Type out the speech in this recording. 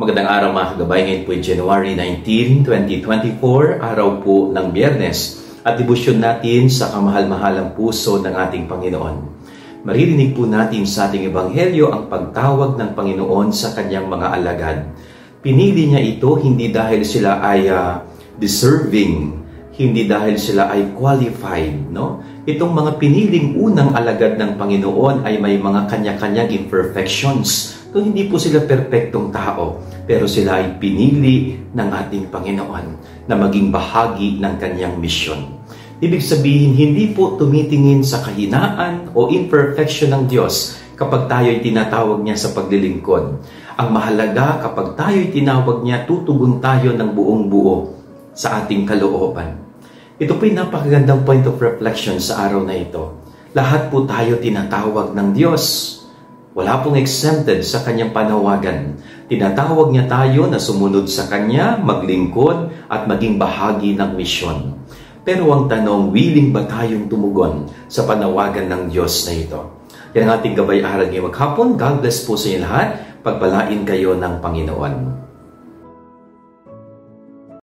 Magandang araw mga kagabay, ngayon po ay January 19, 2024, araw po ng Biyernes at debosyon natin sa kamahal-mahalang puso ng ating Panginoon. Maririnig po natin sa ating Ebanghelyo ang pagtawag ng Panginoon sa kanyang mga alagad. Pinili niya ito hindi dahil sila ay deserving, hindi dahil sila ay qualified, no? Itong mga piniling unang alagad ng Panginoon ay may mga kanya-kanyang imperfections. So, hindi po sila perpektong tao, pero sila ay pinili ng ating Panginoon na maging bahagi ng kanyang misyon. Ibig sabihin, hindi po tumitingin sa kahinaan o imperfection ng Diyos kapag tayo ay tinatawag niya sa paglilingkod. Ang mahalaga, kapag tayo ay tinawag niya, tutugon tayo ng buong buo sa ating kalooban. Ito po'y napakagandang point of reflection sa araw na ito. Lahat po tayo tinatawag ng Diyos. Wala pong exempted sa kanyang panawagan. Tinatawag niya tayo na sumunod sa kanya, maglingkod at maging bahagi ng misyon. Pero ang tanong, willing ba tayong tumugon sa panawagan ng Diyos na ito? Yan ang ating gabay-aral ngayong maghapon. God bless po sa inyo lahat. Pagpalain kayo ng Panginoon.